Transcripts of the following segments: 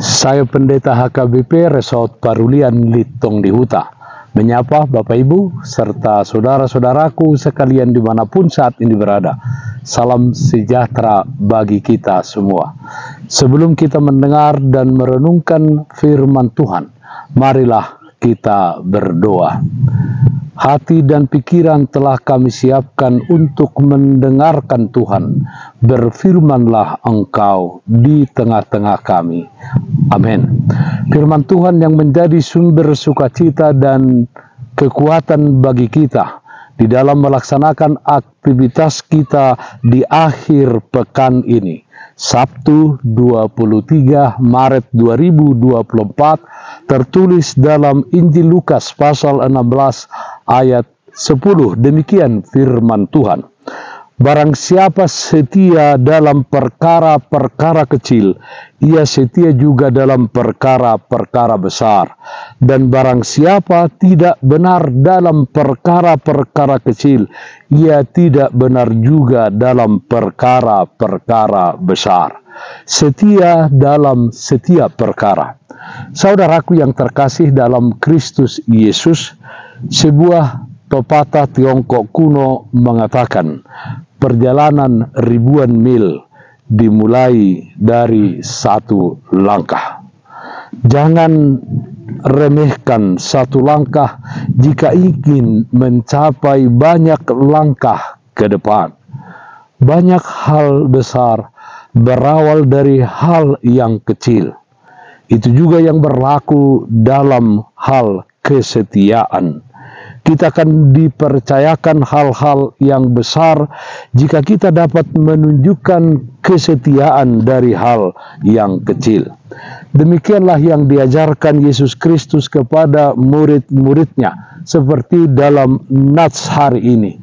Saya Pendeta HKBP Resort Parulian Litong di Huta, menyapa Bapak Ibu serta saudara-saudaraku sekalian dimanapun saat ini berada. Salam sejahtera bagi kita semua. Sebelum kita mendengar dan merenungkan firman Tuhan, marilah kita berdoa. Hati dan pikiran telah kami siapkan untuk mendengarkan Tuhan. Berfirmanlah Engkau di tengah-tengah kami. Amin. Firman Tuhan yang menjadi sumber sukacita dan kekuatan bagi kita di dalam melaksanakan aktivitas kita di akhir pekan ini. Sabtu 23 Maret 2024 tertulis dalam Injil Lukas pasal 16 ayat 10. Demikian firman Tuhan. Barang siapa setia dalam perkara-perkara kecil, ia setia juga dalam perkara-perkara besar. Dan barang siapa tidak benar dalam perkara-perkara kecil, ia tidak benar juga dalam perkara-perkara besar. Setia dalam setiap perkara. Saudaraku yang terkasih dalam Kristus Yesus, sebuah pepatah Tiongkok kuno mengatakan, perjalanan ribuan mil dimulai dari satu langkah. Jangan remehkan satu langkah jika ingin mencapai banyak langkah ke depan. Banyak hal besar berawal dari hal yang kecil. Itu juga yang berlaku dalam hal kesetiaan. Kita akan dipercayakan hal-hal yang besar jika kita dapat menunjukkan kesetiaan dari hal yang kecil. Demikianlah yang diajarkan Yesus Kristus kepada murid-muridnya, seperti dalam Nats hari ini.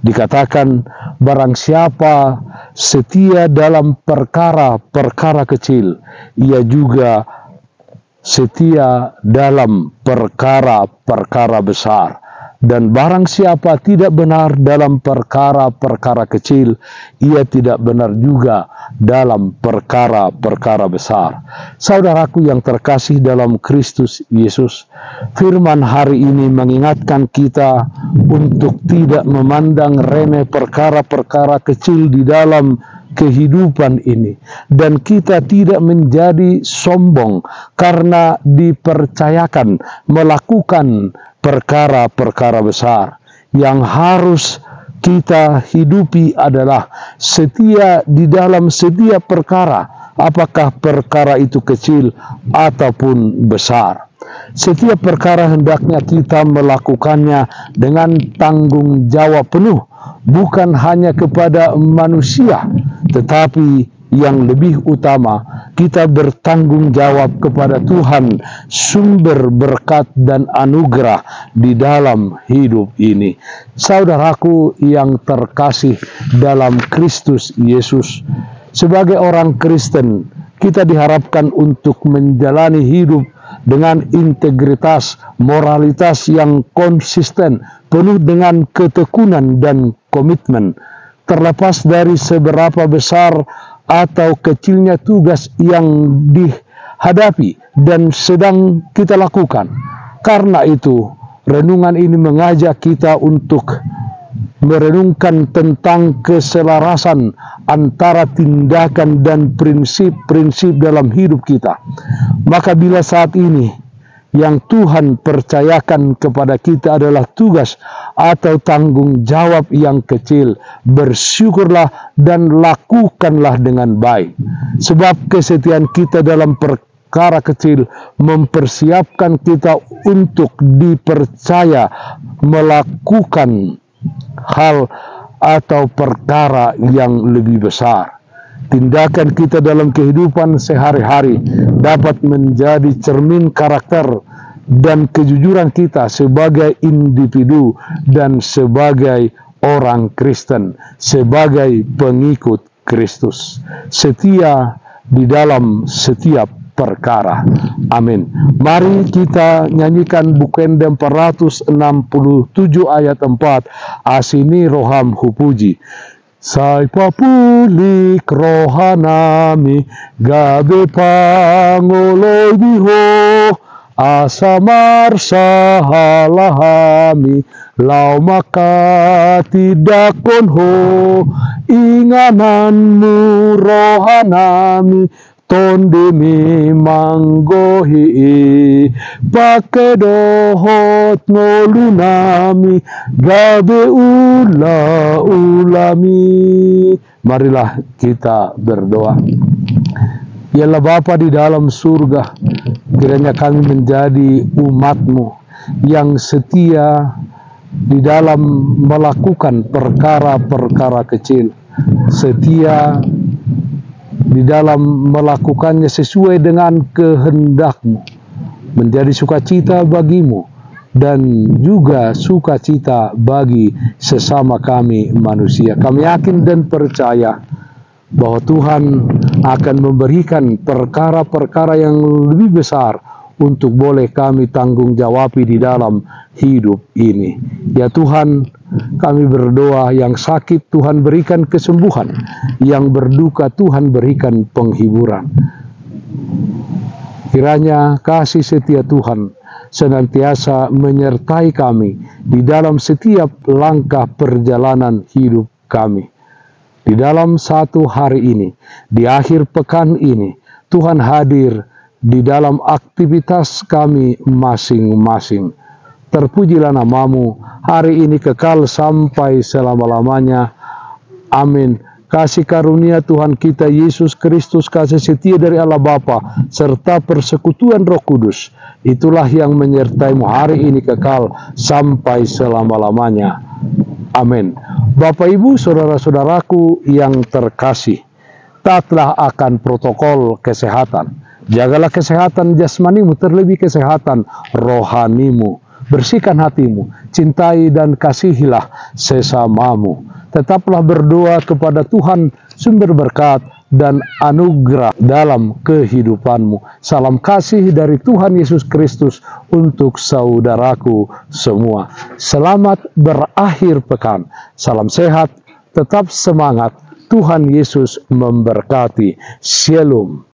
Dikatakan, barang siapa setia dalam perkara-perkara kecil, ia juga setia dalam perkara-perkara besar. Dan barang siapa tidak benar dalam perkara-perkara kecil, ia tidak benar juga dalam perkara-perkara besar. Saudaraku yang terkasih dalam Kristus Yesus, firman hari ini mengingatkan kita untuk tidak memandang remeh perkara-perkara kecil di dalam kehidupan ini, dan kita tidak menjadi sombong karena dipercayakan melakukan perkara-perkara besar. Yang harus kita hidupi adalah setia di dalam setiap perkara, apakah perkara itu kecil ataupun besar. Setiap perkara hendaknya kita melakukannya dengan tanggung jawab penuh, bukan hanya kepada manusia, tetapi yang lebih utama, kita bertanggung jawab kepada Tuhan, sumber berkat dan anugerah di dalam hidup ini. Saudaraku yang terkasih dalam Kristus Yesus, sebagai orang Kristen, kita diharapkan untuk menjalani hidup dengan integritas, moralitas yang konsisten, penuh dengan ketekunan dan komitmen, terlepas dari seberapa besar atau kecilnya tugas yang dihadapi dan sedang kita lakukan. Karena itu, renungan ini mengajak kita untuk merenungkan tentang keselarasan antara tindakan dan prinsip-prinsip dalam hidup kita. Maka bila saat ini yang Tuhan percayakan kepada kita adalah tugas atau tanggung jawab yang kecil, bersyukurlah dan lakukanlah dengan baik. Sebab kesetiaan kita dalam perkara kecil mempersiapkan kita untuk dipercaya melakukan hal atau perkara yang lebih besar. Tindakan kita dalam kehidupan sehari-hari dapat menjadi cermin karakter dan kejujuran kita sebagai individu dan sebagai orang Kristen, sebagai pengikut Kristus. Setia di dalam setiap perkara. Amin. Mari kita nyanyikan Bukende 467 ayat 4. Asini roham hupuji. Sai papulik rohanami, gabe pangoloy biho, asamar sahalahami, lau makatidakon ho, ingananmu rohanami, tondemi manggohi, pakai dohot ngolunami, gabe ulami. Marilah kita berdoa. Ya Allah Bapa di dalam surga, kiranya kami menjadi umat-Mu yang setia di dalam melakukan perkara-perkara kecil, setia di dalam melakukannya sesuai dengan kehendak-Mu, menjadi sukacita bagi-Mu, dan juga sukacita bagi sesama kami manusia. Kami yakin dan percaya bahwa Tuhan akan memberikan perkara-perkara yang lebih besar untuk boleh kami tanggung jawabi di dalam hidup ini. Ya Tuhan, kami berdoa, yang sakit Tuhan berikan kesembuhan, yang berduka Tuhan berikan penghiburan. Kiranya kasih setia Tuhan senantiasa menyertai kami di dalam setiap langkah perjalanan hidup kami. Di dalam satu hari ini, di akhir pekan ini, Tuhan hadir di dalam aktivitas kami masing-masing. Terpujilah nama-Mu hari ini kekal sampai selama-lamanya. Amin. Kasih karunia Tuhan kita Yesus Kristus, kasih setia dari Allah Bapa, serta persekutuan Roh Kudus, itulah yang menyertai-Mu hari ini kekal sampai selama-lamanya. Amin. Bapak, Ibu, saudara-saudaraku yang terkasih, taatlah akan protokol kesehatan. Jagalah kesehatan jasmanimu, terlebih kesehatan rohanimu. Bersihkan hatimu, cintai dan kasihilah sesamamu. Tetaplah berdoa kepada Tuhan sumber berkat dan anugerah dalam kehidupanmu. Salam kasih dari Tuhan Yesus Kristus untuk saudaraku semua. Selamat berakhir pekan. Salam sehat, tetap semangat. Tuhan Yesus memberkati. Shalom.